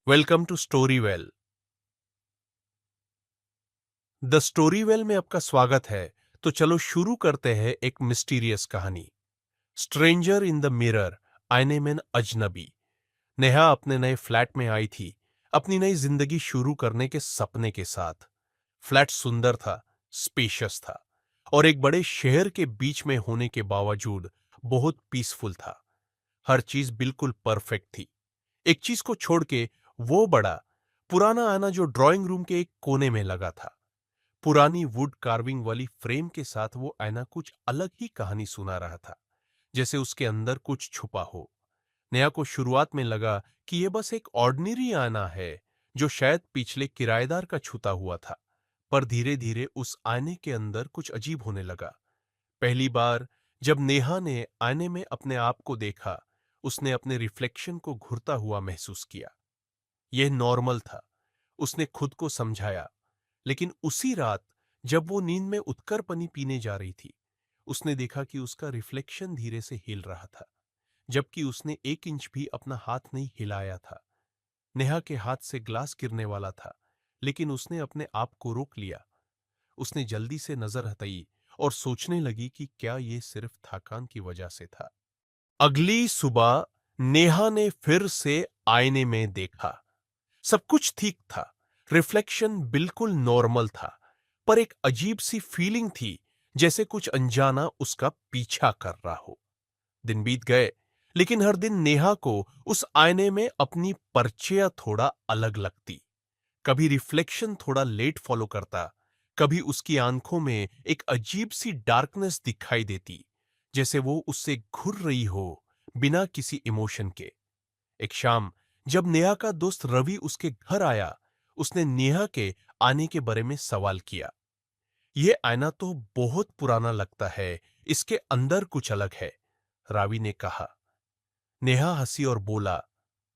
Welcome to Storywell. The Storywell में आपका स्वागत है। तो चलो शुरू करते हैं एक मिस्टीरियस कहानी। स्ट्रेंजर इन द मिरर, आईने में अजनबी। नेहा अपने नए फ्लैट में आई थी, अपनी नई जिंदगी शुरू करने के सपने के साथ। फ्लैट सुंदर था, स्पेशियस था और एक बड़े शहर के बीच में होने के बावजूद बहुत पीसफुल था। हर चीज बिल्कुल परफेक्ट थी। एक चीज को छोड़ के, वो बड़ा पुराना आना जो ड्राइंग रूम के एक कोने में लगा था। पुरानी वुड कार्विंग वाली फ्रेम के साथ वो आईना कुछ अलग ही कहानी सुना रहा था, जैसे उसके अंदर कुछ छुपा हो। नेहा को शुरुआत में लगा कि यह बस एक ऑर्डिनरी आईना है, जो शायद पिछले किराएदार का छूता हुआ था। पर धीरे धीरे उस आईने के अंदर कुछ अजीब होने लगा। पहली बार जब नेहा ने आईने में अपने आप को देखा, उसने अपने रिफ्लेक्शन को घुरता हुआ महसूस किया। यह नॉर्मल था, उसने खुद को समझाया। लेकिन उसी रात जब वो नींद में उठकर पानी पीने जा रही थी, उसने देखा कि उसका रिफ्लेक्शन धीरे से हिल रहा था, जबकि उसने 1 इंच भी अपना हाथ नहीं हिलाया था। नेहा के हाथ से ग्लास गिरने वाला था, लेकिन उसने अपने आप को रोक लिया। उसने जल्दी से नजर हटाई और सोचने लगी कि क्या ये सिर्फ थकान की वजह से था। अगली सुबह नेहा ने फिर से आईने में देखा। सब कुछ ठीक था, रिफ्लेक्शन बिल्कुल नॉर्मल था, पर एक अजीब सी फीलिंग थी, जैसे कुछ अनजाना उसका पीछा कर रहा हो। दिन बीत गए, लेकिन हर दिन नेहा को उस आईने में अपनी परछाई थोड़ा अलग लगती। कभी रिफ्लेक्शन थोड़ा लेट फॉलो करता, कभी उसकी आंखों में एक अजीब सी डार्कनेस दिखाई देती, जैसे वो उससे घुर रही हो, बिना किसी इमोशन के। एक शाम जब नेहा का दोस्त रवि उसके घर आया, उसने नेहा के आने के बारे में सवाल किया। ये आईना तो बहुत पुराना लगता है, इसके अंदर कुछ अलग है, रावी ने कहा। नेहा हंसी और बोला,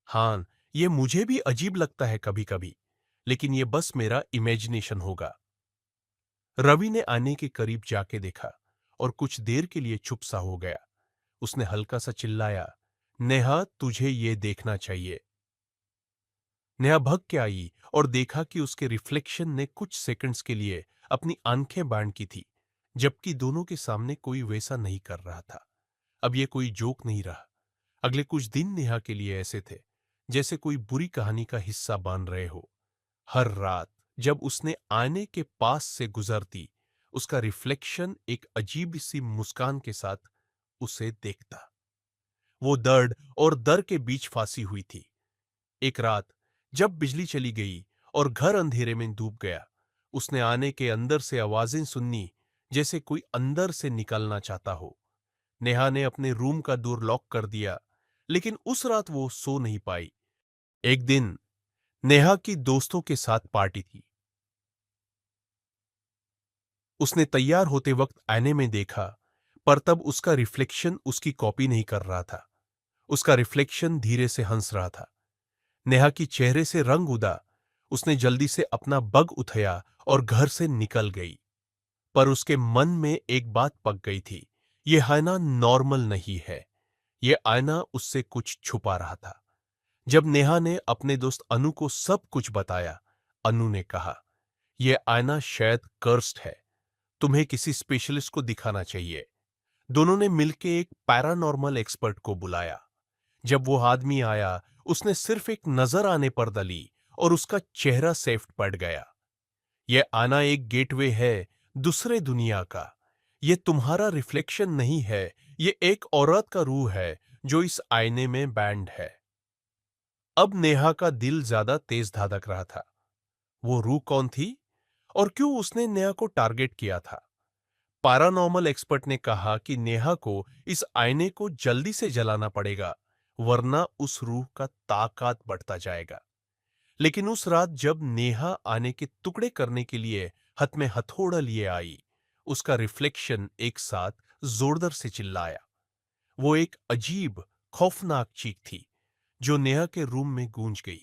हाँ, ये मुझे भी अजीब लगता है कभी कभी, लेकिन ये बस मेरा इमेजिनेशन होगा। रवि ने आने के करीब जाके देखा और कुछ देर के लिए चुप सा हो गया। उसने हल्का सा चिल्लाया, नेहा, तुझे ये देखना चाहिए। नेहा भग के आई और देखा कि उसके रिफ्लेक्शन ने कुछ सेकंड्स के लिए अपनी आंखें बांध की थी, जबकि दोनों के सामने कोई वैसा नहीं कर रहा था। अब ये कोई जोक नहीं रहा। अगले कुछ दिन नेहा के लिए ऐसे थे, जैसे कोई बुरी कहानी का हिस्सा बन रहे हो। हर रात जब उसने आईने के पास से गुजरती, उसका रिफ्लेक्शन एक अजीब सी मुस्कान के साथ उसे देखता। वो दर्द और डर के बीच फांसी हुई थी। एक रात जब बिजली चली गई और घर अंधेरे में डूब गया, उसने आने के अंदर से आवाजें सुननी, जैसे कोई अंदर से निकलना चाहता हो। नेहा ने अपने रूम का डोर लॉक कर दिया, लेकिन उस रात वो सो नहीं पाई। एक दिन नेहा की दोस्तों के साथ पार्टी थी। उसने तैयार होते वक्त आईने में देखा, पर तब उसका रिफ्लेक्शन उसकी कॉपी नहीं कर रहा था। उसका रिफ्लेक्शन धीरे से हंस रहा था। नेहा की चेहरे से रंग उदा। उसने जल्दी से अपना बग उठाया और घर से निकल गई। पर उसके मन में एक बात पक गई थी, यह आईना नॉर्मल नहीं है। यह आईना उससे कुछ छुपा रहा था। जब नेहा ने अपने दोस्त अनु को सब कुछ बताया, अनु ने कहा, यह आईना शायद कर्स्ड है, तुम्हें किसी स्पेशलिस्ट को दिखाना चाहिए। दोनों ने मिलकर एक पैरानॉर्मल एक्सपर्ट को बुलाया। जब वो आदमी आया, उसने सिर्फ एक नजर आने पर दली और उसका चेहरा सेफ पड़ गया। यह आना एक गेटवे है दूसरे दुनिया का। यह तुम्हारा रिफ्लेक्शन नहीं है, यह एक औरत का रूह है जो इस आईने में बैंड है। अब नेहा का दिल ज्यादा तेज धड़क रहा था। वो रूह कौन थी और क्यों उसने नेहा को टारगेट किया था? पैरानॉर्मल एक्सपर्ट ने कहा कि नेहा को इस आईने को जल्दी से जलाना पड़ेगा, वरना उस रूह का ताकत बढ़ता जाएगा। लेकिन उस रात जब नेहा आने के टुकड़े करने के लिए हाथ में हथौड़ा लिए आई, उसका रिफ्लेक्शन एक साथ जोरदार से चिल्लाया। वो एक अजीब, खौफनाक चीख थी, जो नेहा के रूम में गूंज गई।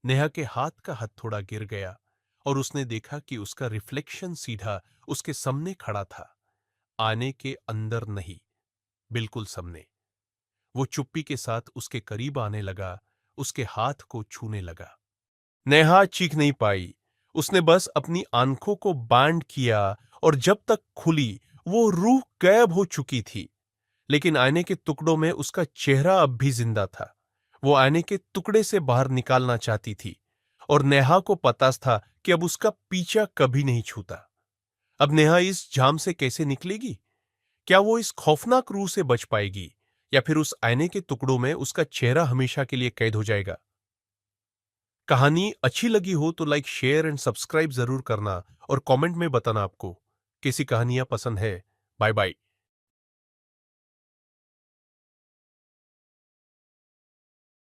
नेहा के हाथ का हथौड़ा गिर गया और उसने देखा कि उसका रिफ्लेक्शन सीधा उसके सामने खड़ा था, आने के अंदर नहीं, बिल्कुल सामने। वो चुप्पी के साथ उसके करीब आने लगा, उसके हाथ को छूने लगा। नेहा चीख नहीं पाई। उसने बस अपनी आंखों को बैंड किया और जब तक खुली वो रूह गायब हो चुकी थी। लेकिन आईने के टुकड़ों में उसका चेहरा अब भी जिंदा था। वो आईने के टुकड़े से बाहर निकालना चाहती थी और नेहा को पता था कि अब उसका पीछा कभी नहीं छूता। अब नेहा इस जाम से कैसे निकलेगी? क्या वो इस खौफनाक रूह से बच पाएगी या फिर उस आईने के टुकड़ों में उसका चेहरा हमेशा के लिए कैद हो जाएगा? कहानी अच्छी लगी हो तो लाइक शेयर एंड सब्सक्राइब जरूर करना और कमेंट में बताना आपको कैसी कहानियां पसंद है। Bye bye.